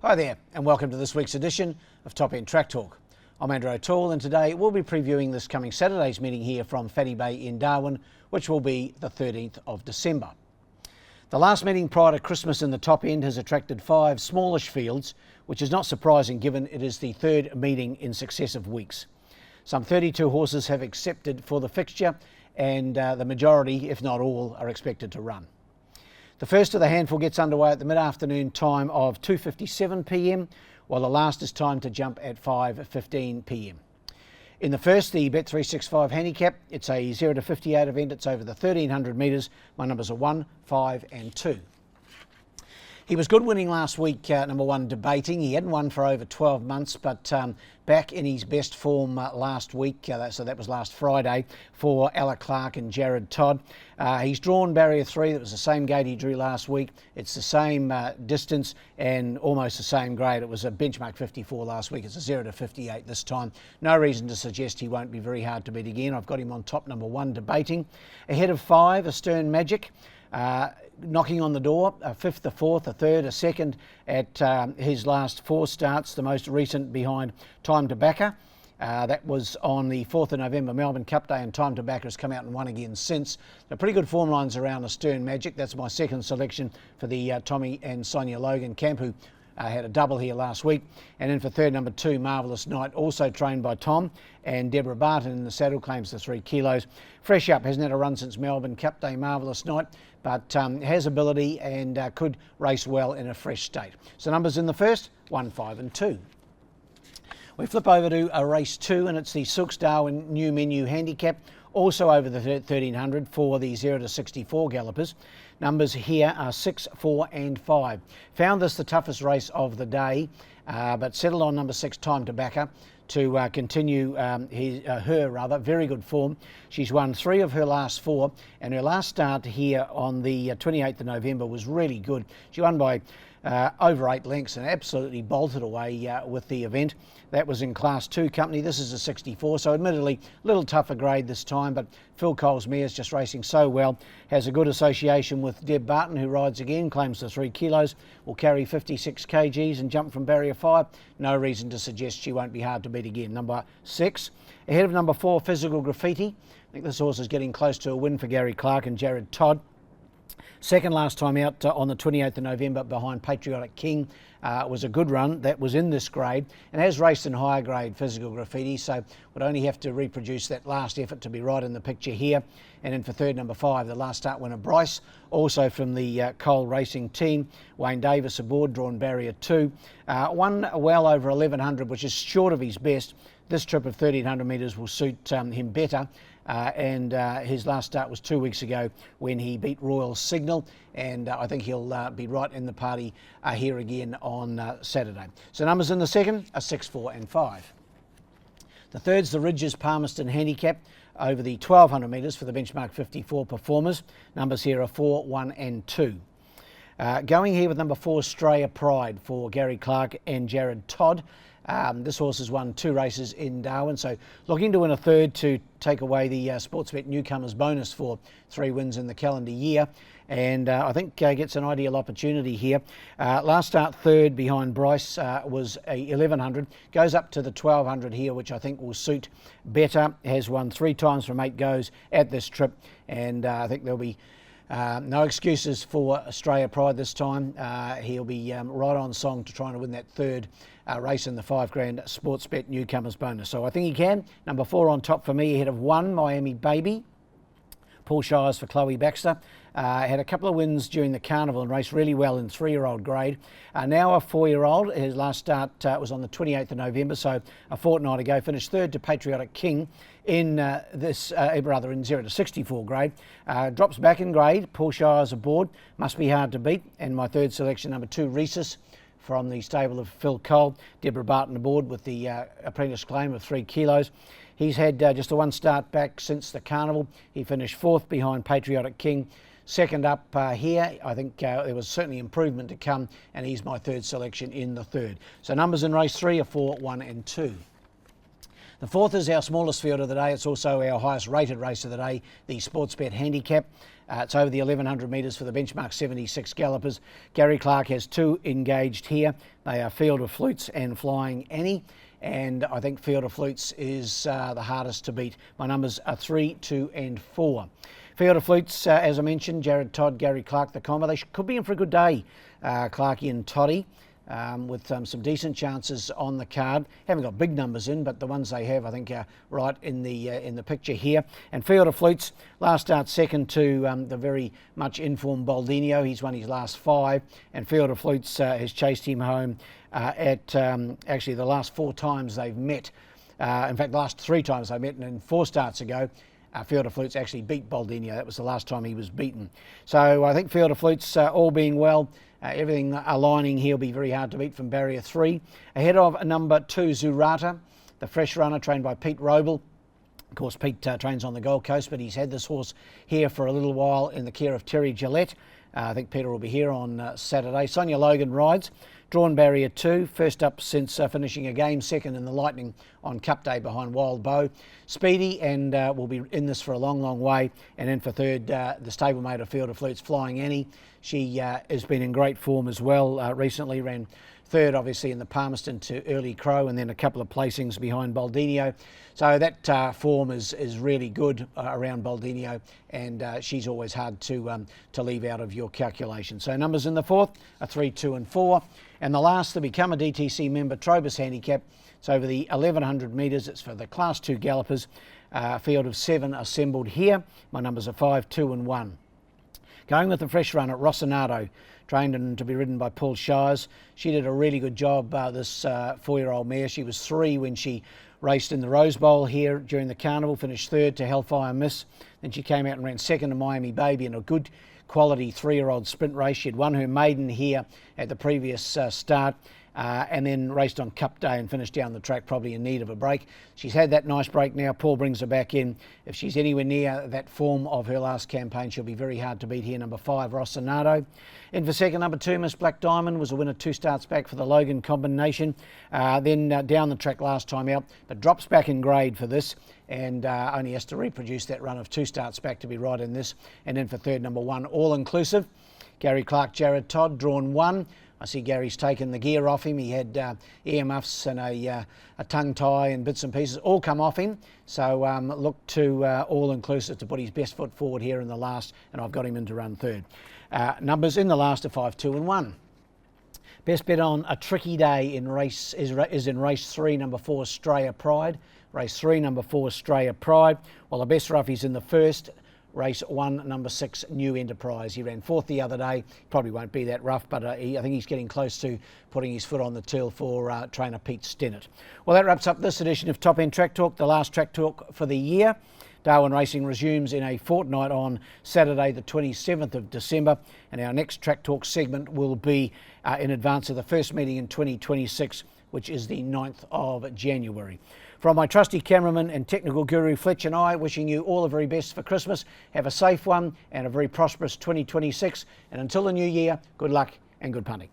Hi there, and welcome to this week's edition of Top End Track Talk. I'm Andrew O'Toole, and today we'll be previewing this coming Saturday's meeting here from Fanny Bay in Darwin, which will be the 13th of December. The last meeting prior to Christmas in the Top End has attracted 5 smallish fields, which is not surprising given it is the third meeting in successive weeks. Some 32 horses have accepted for the fixture, and the majority, if not all, are expected to run. The first of the handful gets underway at the mid-afternoon time of 2:57 p.m, while the last is timed to jump at 5:15 p.m. In the first, the Bet365 handicap, it's a 0 to 58 event. It's over the 1,300 metres. My numbers are 1, 5 and 2. He was good winning last week, number 1 Debating. He hadn't won for over 12 months, but back in his best form last week, so that was last Friday, for Ella Clark and Jared Todd. He's drawn barrier 3. That was the same gate he drew last week. It's the same distance and almost the same grade. It was a benchmark 54 last week. It's a 0 to 58 this time. No reason to suggest he won't be very hard to beat again. I've got him on top, number 1 Debating. Ahead of 5, A Stern Magic. Knocking on the door, a 5th, a 4th, a 3rd, a 2nd at his last 4 starts, the most recent behind Time to Backer. That was on the 4th of November Melbourne Cup Day, and Time to Backer has come out and won again since. The pretty good form lines around A Stern Magic. That's my second selection for the Tommy and Sonia Logan camp, who had a double here last week. And then for third, number 2, Marvellous Night, also trained by Tom, and Deborah Barton in the saddle claims the 3 kilos. Fresh up, hasn't had a run since Melbourne Cup Day, Marvellous Night, but has ability and could race well in a fresh state. So numbers in the first, 1, 5 and 2. We flip over to a race 2, and it's the Silks Darwin New Menu Handicap, also over the 1,300 for the 0 to 64 gallopers. Numbers here are 6, 4 and 5. Found this the toughest race of the day, but settled on number 6, Time to Backer, to continue her very good form. She's won 3 of her last 4, and her last start here on the 28th of November was really good. She won by over 8 lengths and absolutely bolted away with the event. That was in Class 2 company. This is a 64, so admittedly a little tougher grade this time, but Phil Cole's mare's just racing so well. Has a good association with Deb Barton, who rides again, claims the 3 kilos, will carry 56 kgs and jump from barrier 5. No reason to suggest she won't be hard to beat again. Number 6, ahead of number 4, Physical Graffiti. I think this horse is getting close to a win for Gary Clark and Jared Todd. Second last time out on the 28th of November behind Patriotic King. Was a good run. That was in this grade and has raced in higher grade Physical Graffiti, so would only have to reproduce that last effort to be right in the picture here. And then for third, number 5, the last start winner Bryce, also from the Cole Racing team. Wayne Davis aboard, drawn barrier 2. Won well over 1,100, which is short of his best. This trip of 1,300 metres will suit him better. And his last start was 2 weeks ago when he beat Royal Signal, and I think he'll be right in the party here again on Saturday. So numbers in the second are 6, 4 and 5. The third's the Ridges Palmerston Handicap over the 1,200 metres for the benchmark 54 performers. Numbers here are 4, 1 and 2. Going here with number 4, Straya Pride for Gary Clark and Jared Todd. This horse has won 2 races in Darwin, so looking to win a third to take away the Sportsbet Newcomers bonus for 3 wins in the calendar year, and I think gets an ideal opportunity here. Last start third behind Bryce was a 1,100, goes up to the 1,200 here, which I think will suit better. Has won 3 times from 8 goes at this trip, and I think there'll be no excuses for Australia Pride this time. He'll be right on song to trying to win that third race in the $5,000 Sportsbet Newcomers bonus. So I think he can. Number 4 on top for me, ahead of 1, Miami Baby. Paul Shires for Chloe Baxter. Had a couple of wins during the carnival and raced really well in 3-year-old grade. Now a 4-year-old. His last start was on the 28th of November, so a fortnight ago. Finished third to Patriotic King in in 0 to 64 grade. Drops back in grade. Paul Shires aboard. Must be hard to beat. And my third selection, number 2, Rhesus, from the stable of Phil Cole. Deborah Barton aboard with the apprentice claim of 3 kilos. He's had just a 1 start back since the carnival. He finished 4th behind Patriotic King. Second up here, I think there was certainly improvement to come, and he's my third selection in the third. So numbers in race 3 are 4, 1 and 2. The fourth is our smallest field of the day. It's also our highest rated race of the day, the Sportsbet Handicap. It's over the 1100 metres for the benchmark 76 gallopers. Gary Clark has 2 engaged here. They are Field of Flutes and Flying Annie. And I think Field of Flutes is the hardest to beat. My numbers are 3, 2 and 4. Field of Flutes, as I mentioned, Jared Todd, Gary Clark, the combo. They could be in for a good day, Clarkie and Toddy, with some decent chances on the card. Haven't got big numbers in, but the ones they have, I think, are right in the picture here. And Field of Flutes, last start second to the very much informed Baldinio. He's won his last 5, and Field of Flutes has chased him home at actually the last 4 times they've met. In fact, the last 3 times they met, and then 4 starts ago, Field of Flutes actually beat Baldinio. That was the last time he was beaten. So I think Field of Flutes, all being well, everything aligning here will be very hard to beat from barrier 3. Ahead of number 2, Zurata, the fresh runner trained by Pete Roble. Of course, Pete trains on the Gold Coast, but he's had this horse here for a little while in the care of Terry Gillette. I think Peter will be here on Saturday. Sonia Logan rides. Drawn barrier 2, first up since finishing a game, second in the Lightning on Cup Day behind Wild Bow. Speedy and will be in this for a long, long way. And in for third, the stablemate of Field of Flutes, Flying Annie. She has been in great form as well recently, ran third obviously in the Palmerston to Early Crow, and then a couple of placings behind Baldinio. So that form is really good around Baldinio, and she's always hard to leave out of your calculation. So numbers in the 4th are 3, 2 and 4. And the last to become a DTC member, Trobus Handicap. It's over the 1100 metres. It's for the Class 2 gallopers. Field of 7 assembled here. My numbers are 5, 2 and 1. Going with the fresh runner, Rossinato, trained and to be ridden by Paul Shires. She did a really good job, this 4-year-old mare. She was 3 when she raced in the Rose Bowl here during the carnival, finished 3rd to Hellfire Miss. Then she came out and ran 2nd to Miami Baby in a good quality 3-year-old sprint race. She'd won her maiden here at the previous start. And then raced on Cup Day and finished down the track, probably in need of a break. She's had that nice break now. Paul brings her back in. If she's anywhere near that form of her last campaign, she'll be very hard to beat here. Number 5, Rossinato. In for second, number 2, Miss Black Diamond, was a winner 2 starts back for the Logan combination. Then down the track last time out, but drops back in grade for this, and only has to reproduce that run of 2 starts back to be right in this. And then for third, number 1, All Inclusive. Gary Clark, Jared Todd, drawn 1. I see Gary's taken the gear off him. He had earmuffs and a tongue tie and bits and pieces all come off him. So look to All Inclusive to put his best foot forward here in the last, and I've got him in to run third. Numbers in the last are 5, 2 and 1. Best bet on a tricky day in race is in race 3, number 4, Straya Pride. Race 3, number 4, Straya Pride. Well, the best roughies in the first. Race 1, number 6, New Enterprise. He ran 4th the other day. Probably won't be that rough, but I think he's getting close to putting his foot on the till for trainer Pete Stennett. Well, that wraps up this edition of Top End Track Talk, the last Track Talk for the year. Darwin Racing resumes in a fortnight on Saturday the 27th of December, and our next Track Talk segment will be in advance of the first meeting in 2026, which is the 9th of January. From my trusty cameraman and technical guru Fletch and I, wishing you all the very best for Christmas. Have a safe one and a very prosperous 2026. And until the new year, good luck and good punting.